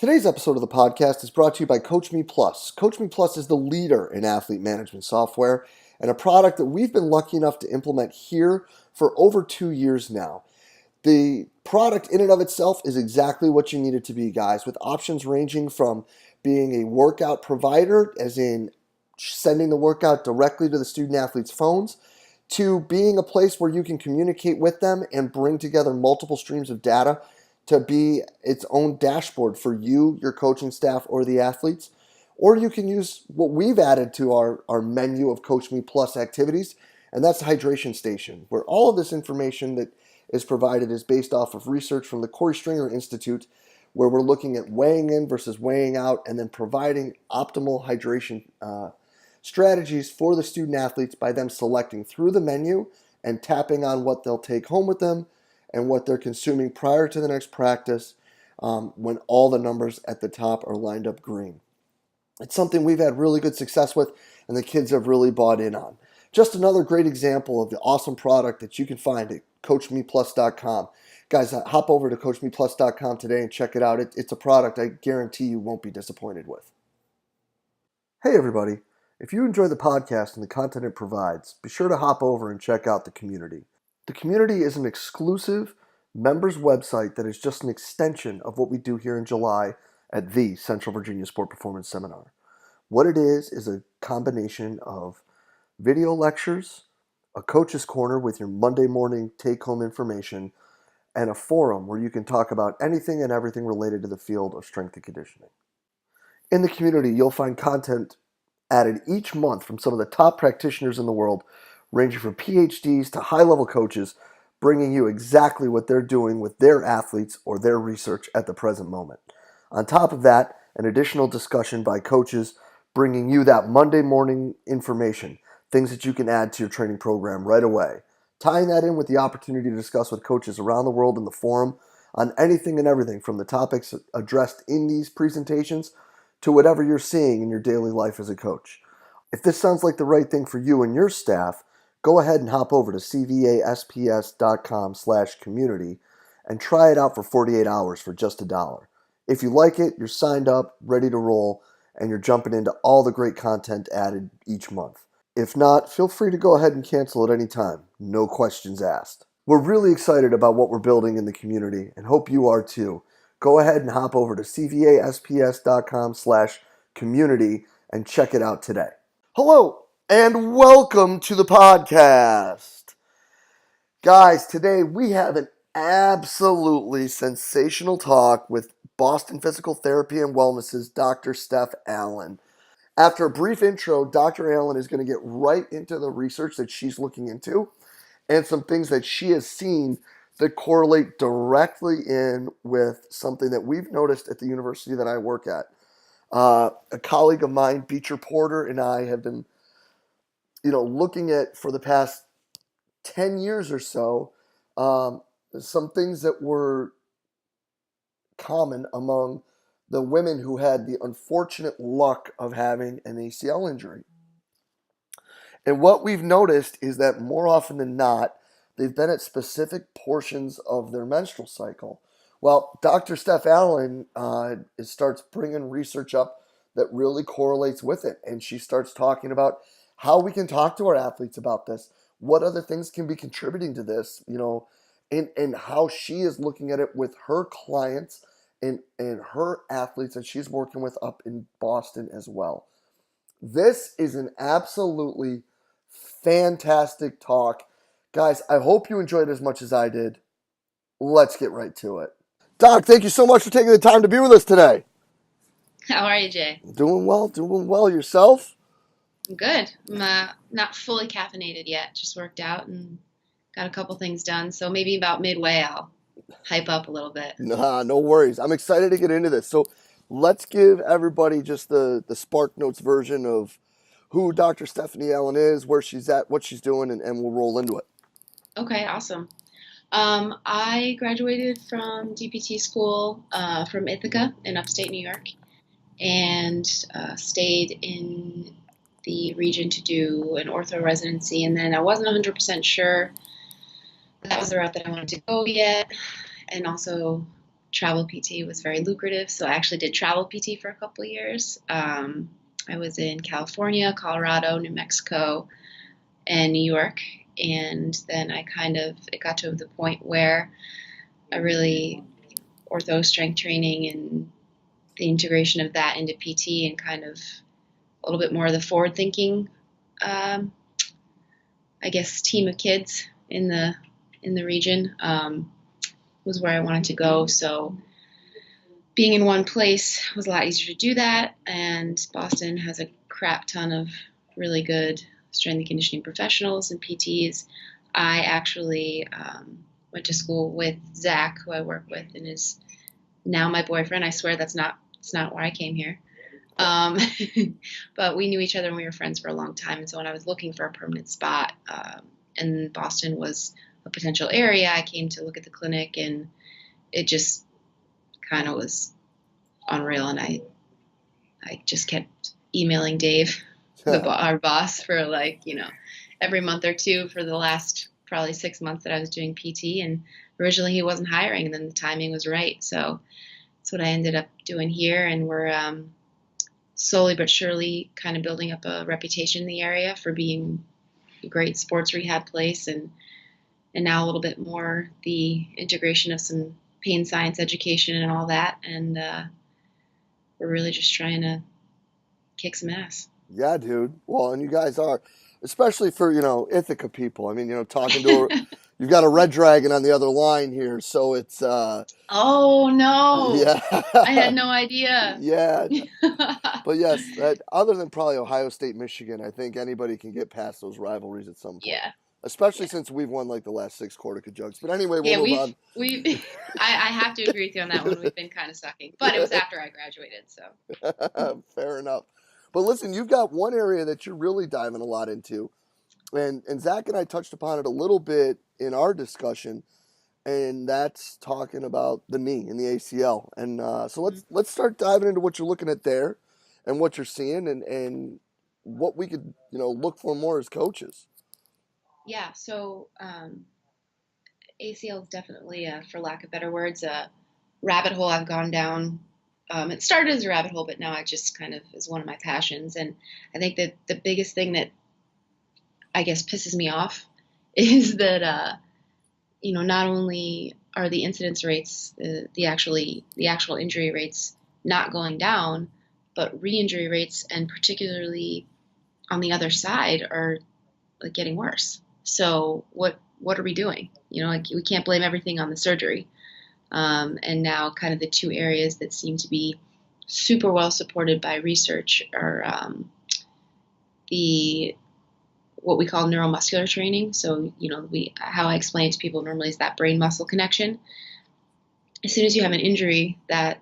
Today's episode of the podcast is brought to you by Coach Me Plus. Coach Me Plus is the leader in athlete management software and a product that we've been lucky enough to implement here for over 2 years now. The product in and of itself is exactly what you need it to be, guys, with options ranging from being a workout provider, as in sending the workout directly to the student athletes' phones, to being a place where you can communicate with them and bring together multiple streams of data to be its own dashboard for you, your coaching staff, or the athletes. Or you can use what we've added to our menu of Coach Me Plus activities, and that's the hydration station, where all of this information that is provided is based off of research from the Corey Stringer Institute, where we're looking at weighing in versus weighing out and then providing optimal hydration strategies for the student athletes by them selecting through the menu and tapping on what they'll take home with them and what they're consuming prior to the next practice when all the numbers at the top are lined up green. It's something we've had really good success with and the kids have really bought in on. Just another great example of the awesome product that you can find at CoachMePlus.com. Guys, hop over to CoachMePlus.com today and check it out. It's a product I guarantee you won't be disappointed with. Hey everybody, if you enjoy the podcast and the content it provides, be sure to hop over and check out the community. The community is an exclusive members website that is just an extension of what we do here in July at the Central Virginia Sport Performance Seminar. What it is a combination of video lectures, a coach's corner with your Monday morning take-home information, and a forum where you can talk about anything and everything related to the field of strength and conditioning. In the community, you'll find content added each month from some of the top practitioners in the world, ranging from PhDs to high-level coaches, bringing you exactly what they're doing with their athletes or their research at the present moment. On top of that, an additional discussion by coaches bringing you that Monday morning information, things that you can add to your training program right away. Tying that in with the opportunity to discuss with coaches around the world in the forum on anything and everything from the topics addressed in these presentations to whatever you're seeing in your daily life as a coach. If this sounds like the right thing for you and your staff, go ahead and hop over to cvasps.com/community and try it out for 48 hours for just $1. If you like it, you're signed up, ready to roll, and you're jumping into all the great content added each month. If not, feel free to go ahead and cancel at any time. No questions asked. We're really excited about what we're building in the community and hope you are too. Go ahead and hop over to cvasps.com/community and check it out today. Hello and welcome to the podcast. Guys, today we have an absolutely sensational talk with Boston Physical Therapy and Wellness's Dr. Steph Allen. After a brief intro, Dr. Allen is going to get right into the research that she's looking into and some things that she has seen that correlate directly in with something that we've noticed at the university that I work at. A colleague of mine, Beecher Porter, and I have been, looking at for the past 10 years or so, some things that were common among the women who had the unfortunate luck of having an ACL injury. And what we've noticed is that more often than not, they've been at specific portions of their menstrual cycle. Well, Dr. Steph Allen starts bringing research up that really correlates with it. And she starts talking about how we can talk to our athletes about this, what other things can be contributing to this, and how she is looking at it with her clients and her athletes that she's working with up in Boston as well. This is an absolutely fantastic talk. Guys, I hope you enjoyed it as much as I did. Let's get right to it. Doc, thank you so much for taking the time to be with us today. How are you, Jay? Doing well. Yourself? I'm good. I'm not fully caffeinated yet. Just worked out and got a couple things done. So maybe about midway I'll hype up a little bit. Nah, no worries. I'm excited to get into this. So let's give everybody just the Spark Notes version of who Dr. Stephanie Allen is, where she's at, what she's doing, and we'll roll into it. Okay, awesome. I graduated from DPT school from Ithaca in upstate New York and stayed in the region to do an ortho residency. And then I wasn't 100% sure that was the route that I wanted to go yet. And also travel PT was very lucrative. So I actually did travel PT for a couple of years. I was in California, Colorado, New Mexico, and New York. And then it got to the point where I really, ortho strength training and the integration of that into PT and kind of a little bit more of the forward thinking, I guess, team of kids in the region was where I wanted to go. So being in one place was a lot easier to do that. And Boston has a crap ton of really good strength and conditioning professionals and PTs. I actually went to school with Zach, who I work with, and is now my boyfriend. I swear it's not why I came here. But we knew each other and we were friends for a long time. And so when I was looking for a permanent spot, and Boston was a potential area, I came to look at the clinic, and it just kind of was unreal. And I just kept emailing Dave, our boss, for every month or two for the last probably 6 months that I was doing PT. And originally he wasn't hiring, and then the timing was right. So that's what I ended up doing here. And we're slowly but surely kind of building up a reputation in the area for being a great sports rehab place, and now a little bit more the integration of some pain science education and all that. And we're really just trying to kick some ass. Yeah, dude. Well, and you guys are, especially for, Ithaca people. I mean, talking to her, you've got a red dragon on the other line here, so it's oh no. Yeah. I had no idea. Yeah. But yes, other than probably Ohio State, Michigan, I think anybody can get past those rivalries at some point. Yeah. Especially since we've won like the last 6 Cortica jugs. But anyway, we'll move on. I have to agree with you on that one. We've been kind of sucking. But it was after I graduated, so. Fair enough. But listen, you've got one area that you're really diving a lot into. And Zach and I touched upon it a little bit in our discussion. And that's talking about the knee and the ACL. And so let's start diving into what you're looking at there and what you're seeing and what we could, look for more as coaches. Yeah, so ACL is definitely, for lack of better words, a rabbit hole I've gone down. It started as a rabbit hole, but now it just kind of is one of my passions. And I think that the biggest thing that I guess pisses me off is that, not only are the incidence rates, the actual injury rates not going down, but re-injury rates, and particularly on the other side, are getting worse. So what are we doing? We can't blame everything on the surgery. And now kind of the two areas that seem to be super well supported by research are what we call neuromuscular training. So, how I explain it to people normally is that brain muscle connection. As soon as you have an injury, that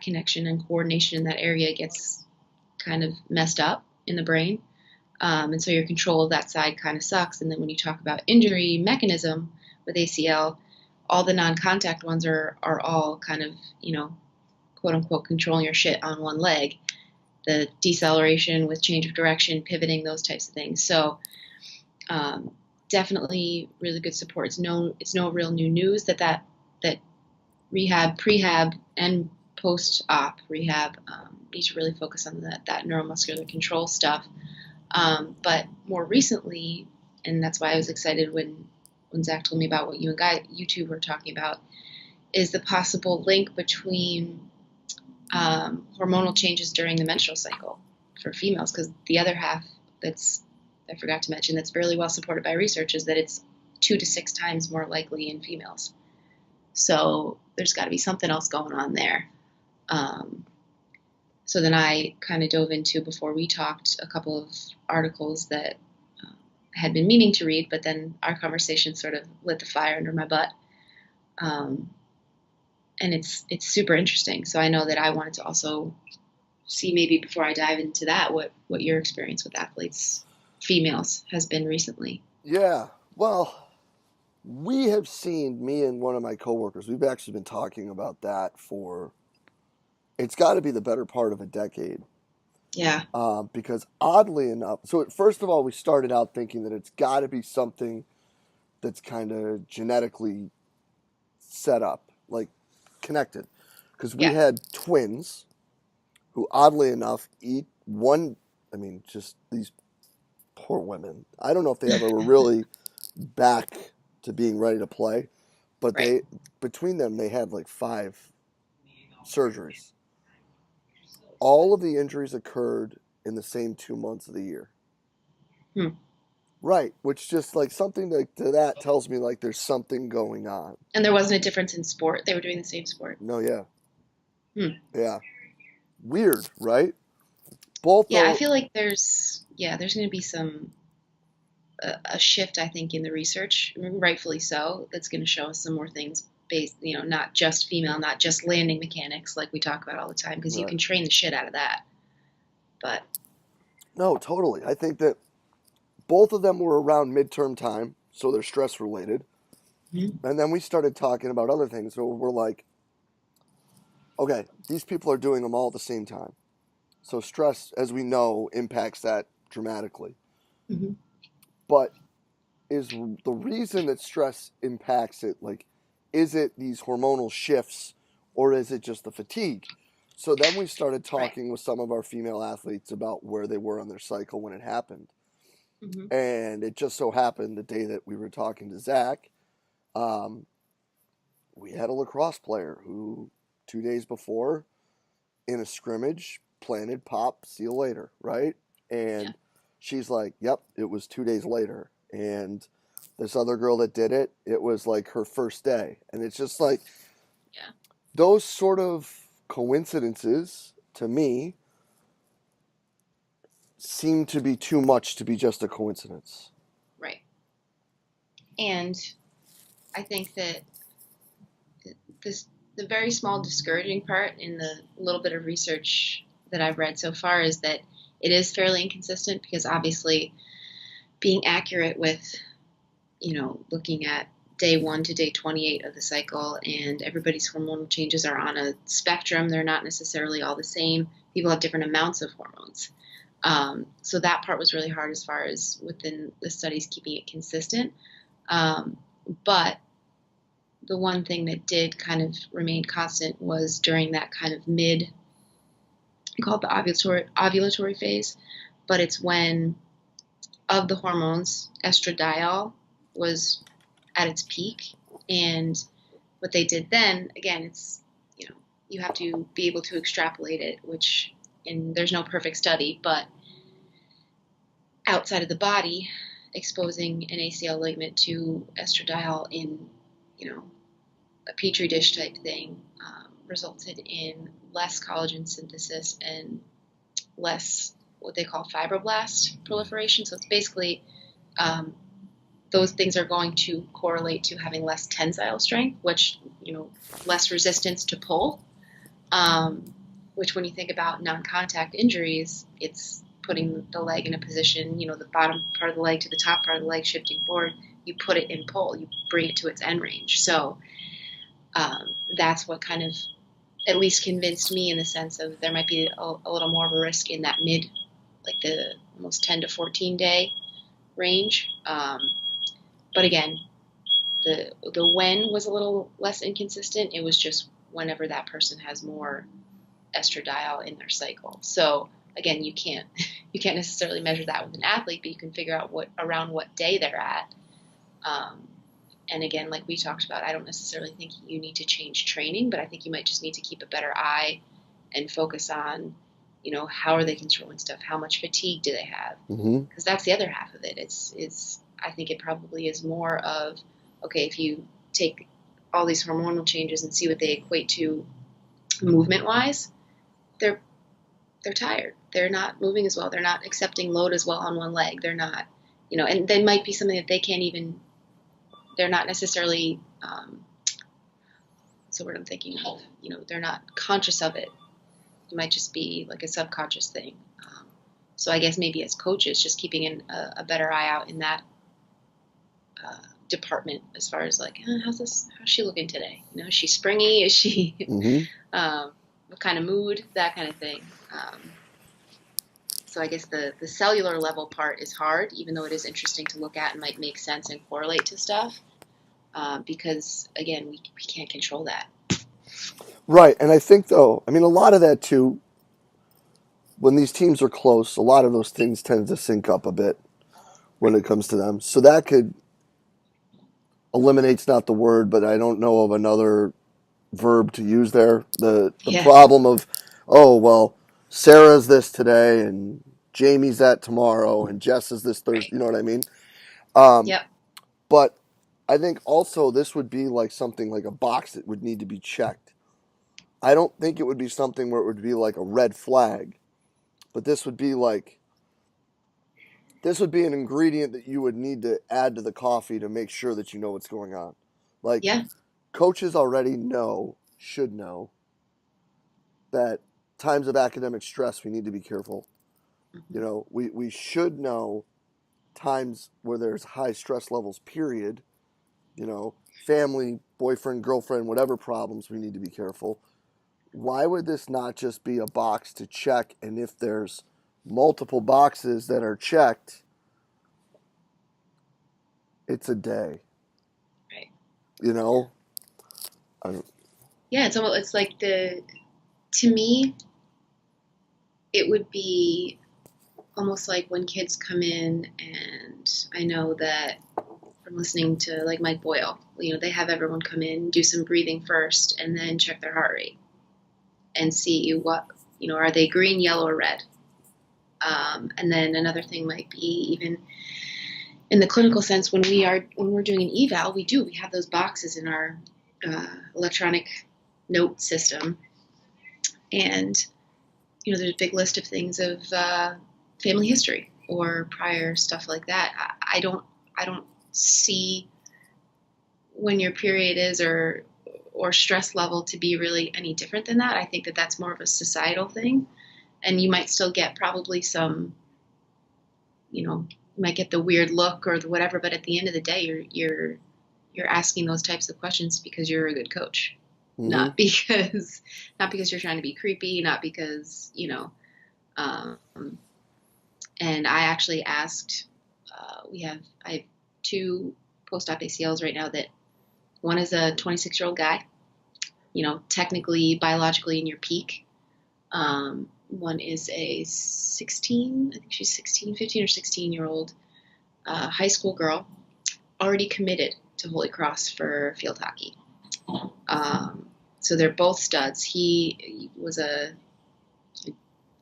connection and coordination in that area gets kind of messed up in the brain. And so your control of that side kind of sucks. And then when you talk about injury mechanism with ACL, all the non-contact ones are all kind of, quote unquote, controlling your shit on one leg. The deceleration with change of direction, pivoting, those types of things. So definitely really good support. It's no real new news that rehab, prehab, and post-op rehab need to really focus on that neuromuscular control stuff. But more recently, and that's why I was excited when Zach told me about what you two were talking about, is the possible link between hormonal changes during the menstrual cycle for females, because the other half I forgot to mention that's fairly well supported by research is that it's 2 to 6 times more likely in females. So there's got to be something else going on there. So then I kind of dove into, before we talked, a couple of articles that I had been meaning to read, but then our conversation sort of lit the fire under my butt. And it's super interesting. So I know that I wanted to also see, maybe before I dive into that, what your experience with athletes, females, has been recently. Yeah. Well, we have seen, me and one of my coworkers, we've actually been talking about that for, it's got to be the better part of a decade. Yeah. Because oddly enough, so first of all, we started out thinking that it's got to be something that's kind of genetically set up. Like, connected because we Yeah. had twins who, oddly enough, eat one. I mean, just these poor women. I don't know if they ever were really back to being ready to play, but Right. between them they had like 5 surgeries. All of the injuries occurred in the same 2 months of the year. Hmm. Right, which just like something like to that tells me like there's something going on. And there wasn't a difference in sport. They were doing the same sport. No, yeah, Hmm. yeah, weird, right? Both Yeah, I though, feel like there's going to be a shift, I think, in the research, rightfully so, that's going to show us some more things based, not just female, not just landing mechanics like we talk about all the time, because you right. can train the shit out of that. But No, totally. I think that both of them were around midterm time, so they're stress related. mm-hmm. And then we started talking about other things. So we're like, okay, these people are doing them all at the same time. So stress, as we know, impacts that dramatically. Mm-hmm. But is the reason that stress impacts it, like, is it these hormonal shifts or is it just the fatigue? So then we started Right. talking with some of our female athletes about where they were on their cycle when it happened. Mm-hmm. And it just so happened the day that we were talking to Zach, um, we had a lacrosse player who 2 days before in a scrimmage planted pop, see you later, right? Yeah. And she's like, yep, it was 2 days later. And this other girl that did it, it was like her first day. And it's just like Yeah. those sort of coincidences to me seem to be too much to be just a coincidence. Right. And I think that this the very small discouraging part in the little bit of research that I've read so far is that it is fairly inconsistent, because obviously being accurate with, looking at day 1 to day 28 of the cycle, and everybody's hormonal changes are on a spectrum. They're not necessarily all the same. People have different amounts of hormones. So that part was really hard as far as within the studies keeping it consistent. But the one thing that did kind of remain constant was during that kind of we call it the ovulatory phase, but it's when of the hormones, estradiol was at its peak. And what they did then, again, it's, you have to be able to extrapolate it, and there's no perfect study, but outside of the body, exposing an ACL ligament to estradiol in, a petri dish type thing, resulted in less collagen synthesis and less what they call fibroblast proliferation. So it's basically those things are going to correlate to having less tensile strength, which, less resistance to pull, which when you think about non-contact injuries, it's putting the leg in a position, the bottom part of the leg to the top part of the leg shifting forward, you put it in pull, you bring it to its end range. So that's what kind of at least convinced me in the sense of there might be a little more of a risk in that like the almost 10 to 14 day range. But again, the when was a little less inconsistent. It was just whenever that person has more estradiol in their cycle. So again, you can't necessarily measure that with an athlete, but you can figure out around what day they're at. And again, like we talked about, I don't necessarily think you need to change training, but I think you might just need to keep a better eye and focus on, how are they controlling stuff? How much fatigue do they have? Because that's the other half of it. I think it probably is more of, okay, if you take all these hormonal changes and see what they equate to movement-wise, they're tired. They're not moving as well. They're not accepting load as well on one leg. They're not, and they might be something that they can't even, they're not necessarily, what's the word I'm thinking of? They're not conscious of it. It might just be like a subconscious thing. So I guess maybe as coaches, just keeping a better eye out in that department as far as like, how's she looking today? Is she springy? Is she, what kind of mood? That kind of thing. So I guess the cellular level part is hard, even though it is interesting to look at and might make sense and correlate to stuff. Because again, we can't control that. Right. And I think, though, I mean, a lot of that, too, when these teams are close, a lot of those things tend to sync up a bit when it comes to them. So that could eliminates not the word, but I don't know of another verb to use there. The Yeah. problem of, oh, well, Sarah's this today and Jamie's that tomorrow and Jess is this Thursday. Right. You know what I mean? Um, Yep. but I think also this would be like something like a box that would need to be checked. I don't think it would be something where it would be like a red flag, but this would be an ingredient that you would need to add to the coffee to make sure that you know what's going on. Like Yeah. coaches already should know that times of academic stress we need to be careful. Mhm. You know, we should know times where there's high stress levels, period. You know, family, boyfriend, girlfriend, whatever problems, we need to be careful. Why would this not just be a box to check? And if there's multiple boxes that are checked, it's a day. Right. You know? Yeah. It's like to me, it would be almost like when kids come in, and I know that from listening to like Mike Boyle, they have everyone come in, do some breathing first, and then check their heart rate and see what, are they green, yellow, or red? And then another thing might be even in the clinical sense when we're doing an eval, we have those boxes in our electronic note system, and there's a big list of things of family history or prior stuff like that. I don't see when your period is or stress level to be really any different than that. I think that that's more of a societal thing, and you might still get probably some, you might get the weird look or the whatever, but at the end of the day, you're asking those types of questions because you're a good coach, Mm-hmm. not because you're trying to be creepy, not because um, and I actually asked, I have two post-op ACLs right now. That one is a 26-year-old guy, technically biologically in your peak. One is a 16, I think she's 16, 15 or 16-year-old high school girl, already committed to Holy Cross for field hockey. So they're both studs. He was a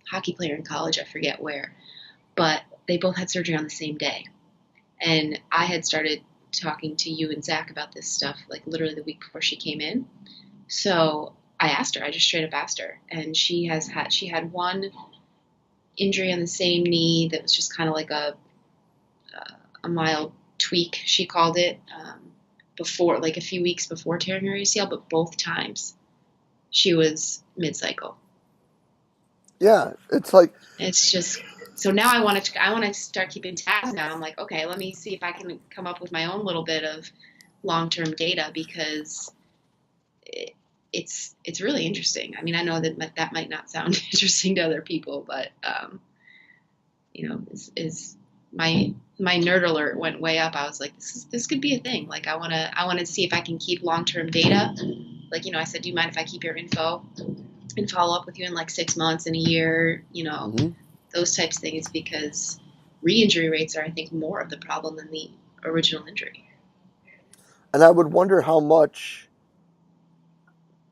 hockey player in college, I forget where, but they both had surgery on the same day. And I had started talking to you and Zach about this stuff like literally the week before she came in. So I just straight up asked her, and she had one injury on the same knee that was just kind of like a mild tweak, she called it, before, like a few weeks before tearing her ACL, but both times she was mid-cycle. Yeah, it's like It's just, so now I want to start keeping tabs now. I'm like, okay, let me see if I can come up with my own little bit of long-term data, because it's really interesting. I mean, I know that might not sound interesting to other people, but is my nerd alert went way up. I was like, this could be a thing. Like, I want to see if I can keep long-term data. Like, I said, do you mind if I keep your info and follow up with you in like 6 months, in a year, mm-hmm. those types of things, because re-injury rates are, I think, more of the problem than the original injury. And I would wonder how much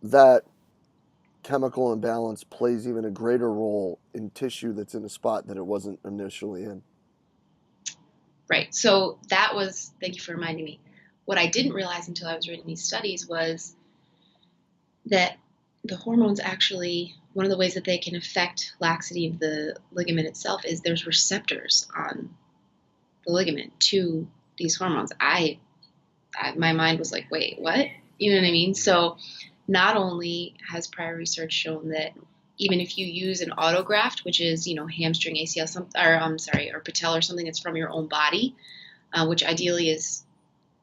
that chemical imbalance plays even a greater role in tissue that's in a spot that it wasn't initially in. Right. So thank you for reminding me. What I didn't realize until I was reading these studies was that the hormones actually, one of the ways that they can affect laxity of the ligament itself is there's receptors on the ligament to these hormones. My mind was like, wait, what? You know what I mean? So not only has prior research shown that even if you use an autograft, which is, hamstring, ACL, or patella, or something that's from your own body, which ideally is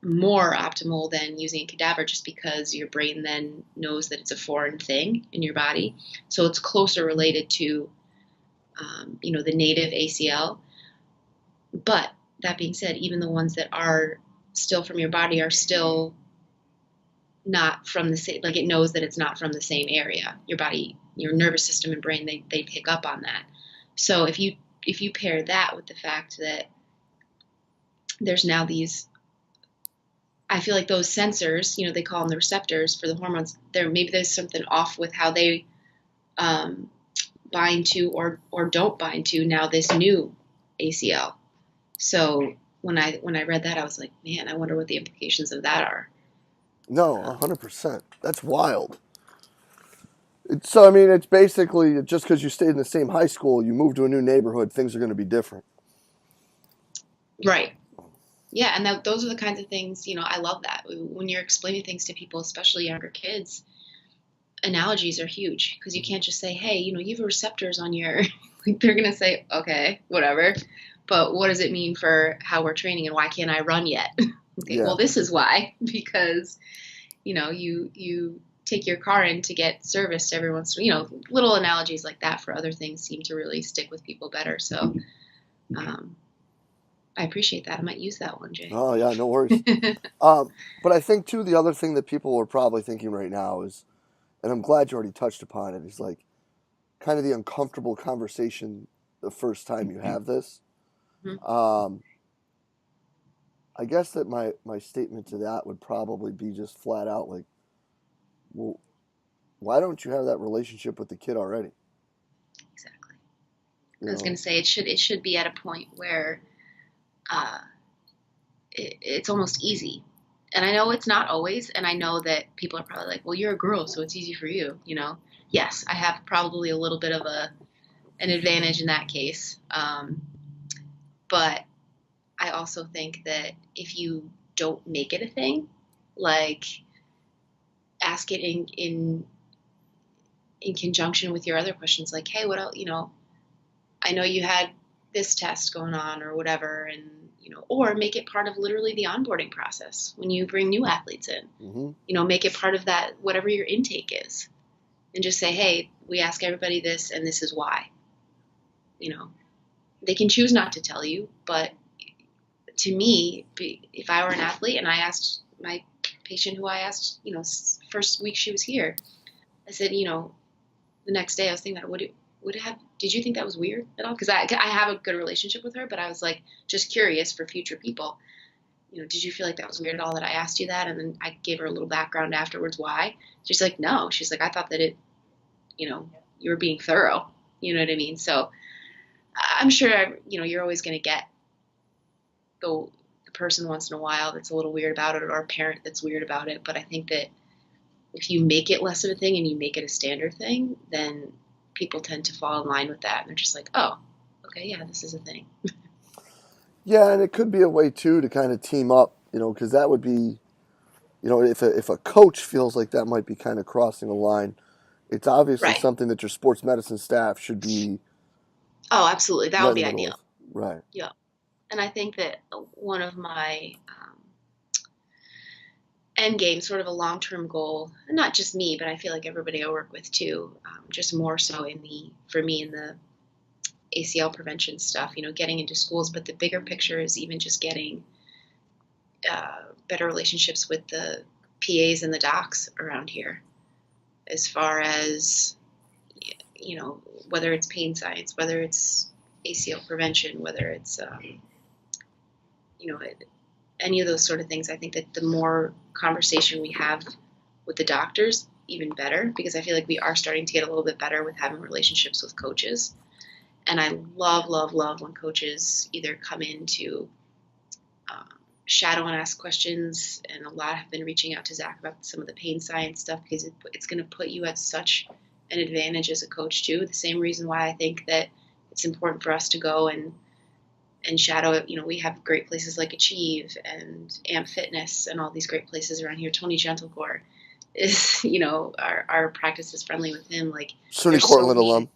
more optimal than using a cadaver, just because your brain then knows that it's a foreign thing in your body. So it's closer related to, the native ACL. But that being said, even the ones that are still from your body are still not from the same, like it knows that it's not from the same area. Your body, your nervous system and brain, they pick up on that. So if you pair that with the fact that there's now these, I feel like those sensors, they call them the receptors for the hormones, maybe there's something off with how they bind to or don't bind to now this new ACL. So when I read that, I was like, man, I wonder what the implications of that are. No, 100%. That's wild. So, I mean, it's basically just because you stayed in the same high school, you move to a new neighborhood, things are going to be different. Right. Yeah, and those are the kinds of things, I love that. When you're explaining things to people, especially younger kids, analogies are huge because you can't just say, hey, you have receptors on your, like they're going to say, okay, whatever. But what does it mean for how we're training and why can't I run yet? Okay, Yeah. well, this is why, because, you take your car in to get serviced every once, little analogies like that for other things seem to really stick with people better. So, I appreciate that. I might use that one, Jay. Oh, yeah, no worries. But I think, too, the other thing that people are probably thinking right now is, and I'm glad you already touched upon it, is like kind of the uncomfortable conversation the first time you have this. Mhm. Um, I guess that my statement to that would probably be just flat out like, well, why don't you have that relationship with the kid already? Exactly. You I was going know? to say it should be at a point where uh, it's almost easy. And I know it's not always, and I know that people are probably like, well, you're a girl, so it's easy for you, Yes, I have probably a little bit of an advantage in that case. But I also think that if you don't make it a thing, like ask it in conjunction with your other questions, like, hey, what else, I know you had this test going on or whatever, and or make it part of literally the onboarding process when you bring new athletes in. Mm-hmm. Make it part of that, whatever your intake is, and just say, hey, we ask everybody this, and this is why. They can choose not to tell you, but to me, if I were an athlete and I asked my patient who I asked, first week she was here, I said, the next day I was thinking that did you think that was weird at all? Because I have a good relationship with her, but I was like just curious for future people. Did you feel like that was weird at all that I asked you that? And then I gave her a little background afterwards why. She's like, no. She's like, I thought that you were being thorough. You know what I mean? So I'm sure, you're always going to get the person once in a while that's a little weird about it or a parent that's weird about it. But I think that if you make it less of a thing and you make it a standard thing, then people tend to fall in line with that. And they're just like, oh, okay, yeah, this is a thing. Yeah, and it could be a way too to kind of team up, because that would be, if a coach feels like that might be kind of crossing a line, it's obviously Right. something that your sports medicine staff should be Oh, absolutely. That right would in the be middle ideal. of. Right. Yeah. And I think that one of my end game, sort of a long-term goal, and not just me, but I feel like everybody I work with too, just more so for me in the ACL prevention stuff, getting into schools, but the bigger picture is even just getting better relationships with the PAs and the docs around here, as far as, whether it's pain science, whether it's ACL prevention, whether it's, any of those sort of things. I think that the more conversation we have with the doctors, even better, because I feel like we are starting to get a little bit better with having relationships with coaches. And I love, love, love when coaches either come in to shadow and ask questions, and a lot have been reaching out to Zach about some of the pain science stuff, because it's going to put you at such an advantage as a coach too. The same reason why I think that it's important for us to go and shadow it. We have great places like Achieve and Amp Fitness and all these great places around here. Tony Gentlecore is, our practice is friendly with him. Like, SUNY there's so Cortland many. alum.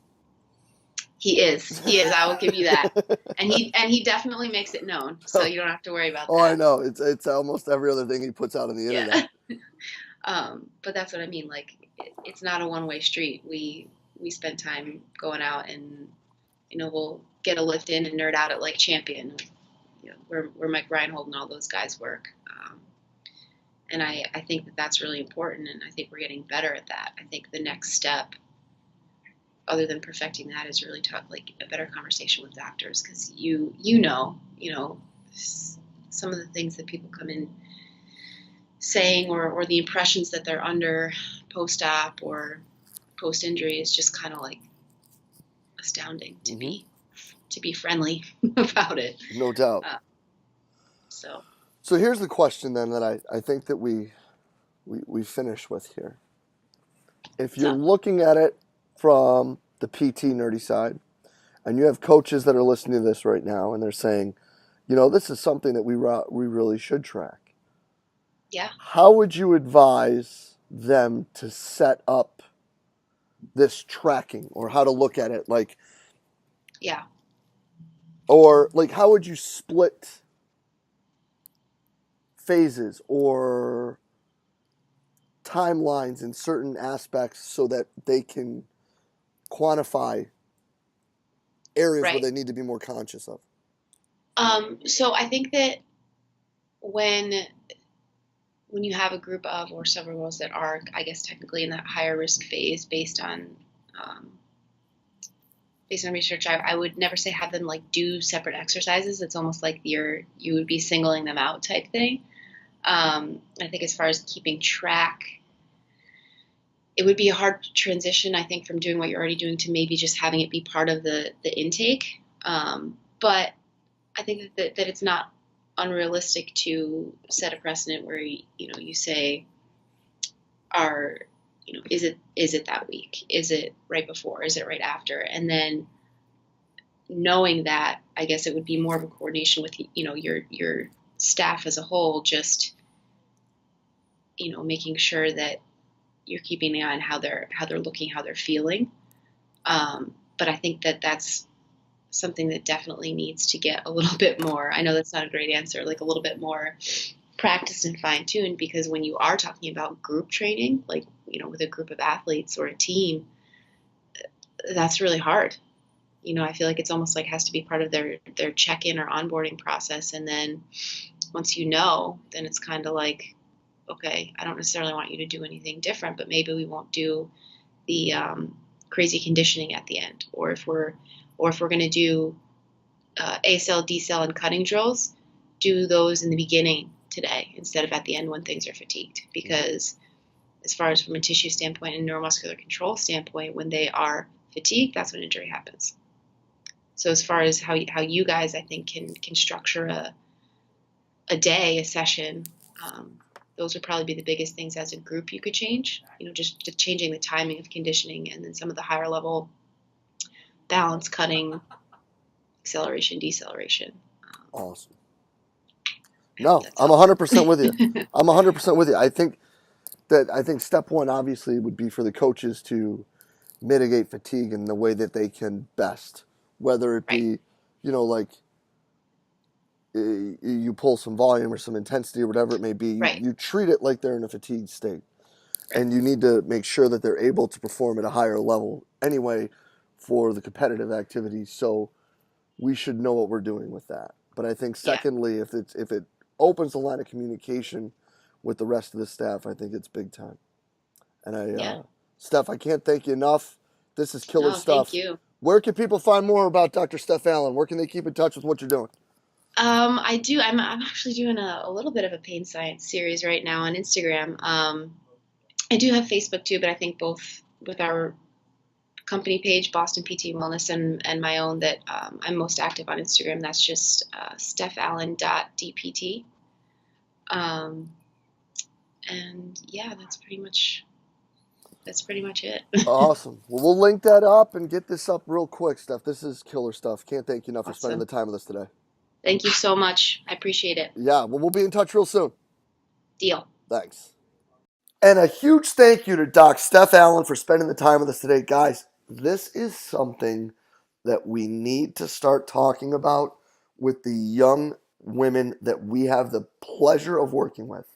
He is. I will give you that. And he definitely makes it known, so you don't have to worry about Oh, I that. know. It's almost every other thing he puts out on the Yeah. internet. But that's what I mean. Like, it's not a one-way street. We spend time going out and, we'll get a lift in and nerd out at like Champion, where Mike Reinhold and all those guys work. And I think that that's really important, and I think we're getting better at that. I think the next step, other than perfecting that, is really talk like a better conversation with doctors, because some of the things that people come in saying, or the impressions that they're under post-op or post-injury is just kind of like astounding to be friendly about it. No doubt. So here's the question then that I think that we finish with here. If you're looking at it from the PT nerdy side, and you have coaches that are listening to this right now, and they're saying, this is something that we really should track. Yeah. How would you advise them to set up this tracking, or how to look at it? Yeah. Or how would you split phases or timelines in certain aspects so that they can quantify areas where they need to be more conscious of? So I think that when you have a group of or several girls that are, I guess, technically in that higher risk phase based on research, I would never say have them do separate exercises. It's almost like you would be singling them out type thing. I think as far as keeping track, it would be a hard transition, I think, from doing what you're already doing to maybe just having it be part of the intake. But I think that it's not unrealistic to set a precedent where you say, is it that week? Is it right before? Is it right after? And then knowing that, I guess it would be more of a coordination with your staff as a whole, just making sure that you're keeping an eye on how they're looking, how they're feeling. But I think that that's something that definitely needs to get a little bit more. I know that's not a great answer, a little bit more practiced and fine-tuned, because when you are talking about group training, with a group of athletes or a team, that's really hard. I feel like it's almost has to be part of their check-in or onboarding process. And then once then it's kind of like, okay, I don't necessarily want you to do anything different, but maybe we won't do the crazy conditioning at the end. Or if we're going to do ACL, decel, and cutting drills, do those in the beginning today instead of at the end when things are fatigued. Because as far as from a tissue standpoint and neuromuscular control standpoint, when they are fatigued, that's when injury happens. So as far as how you guys, I think, can structure a day, a session, those would probably be the biggest things as a group you could change. Just changing the timing of conditioning, and then some of the higher level balance, cutting, acceleration, deceleration. Awesome. No, I'm 100% with you. I'm 100% with you. I think step one obviously would be for the coaches to mitigate fatigue in the way that they can best, whether it be, you pull some volume or some intensity or whatever it may be. You treat it like they're in a fatigued state, and you need to make sure that they're able to perform at a higher level anyway for the competitive activity. So we should know what we're doing with that. But I think secondly, if it opens the line of communication with the rest of the staff, I think it's big time. And Steph, I can't thank you enough. This is killer stuff. Thank you. Where can people find more about Dr. Steph Allen? Where can they keep in touch with what you're doing? I do. I'm actually doing a little bit of a pain science series right now on Instagram. I do have Facebook too, but I think both with our company page, Boston PT Wellness, and my own, that I'm most active on Instagram. That's just stephalen.dpt. And yeah, that's pretty much it. Awesome. Well, we'll link that up and get this up real quick, Steph. This is killer stuff. Can't thank you enough for spending the time with us today. Thank you so much. I appreciate it. Yeah, well, we'll be in touch real soon. Deal. Thanks. And a huge thank you to Doc Steph Allen for spending the time with us today. Guys, this is something that we need to start talking about with the young women that we have the pleasure of working with.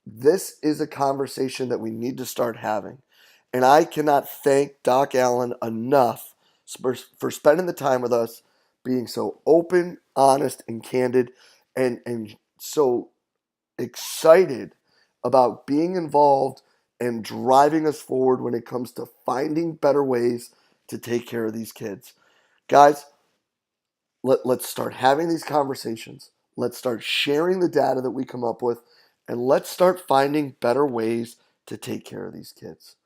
This is a conversation that we need to start having. And I cannot thank Doc Allen enough for spending the time with us, being so open, honest, and candid, and so excited about being involved and driving us forward when it comes to finding better ways to take care of these kids. Guys, let's start having these conversations. Let's start sharing the data that we come up with, and let's start finding better ways to take care of these kids.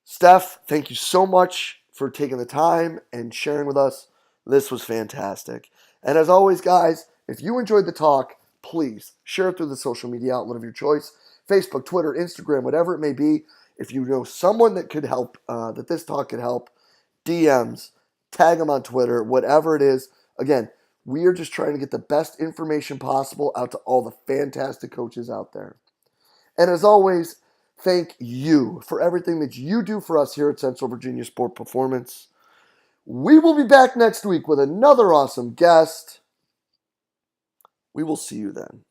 Steph, thank you so much for taking the time and sharing with us. This was fantastic. And as always, guys, if you enjoyed the talk, please share it through the social media outlet of your choice, Facebook, Twitter, Instagram, whatever it may be. If you know someone that could help, that this talk could help, DMs, tag them on Twitter, whatever it is. Again, we are just trying to get the best information possible out to all the fantastic coaches out there. And as always, thank you for everything that you do for us here at Central Virginia Sport Performance. We will be back next week with another awesome guest. We will see you then.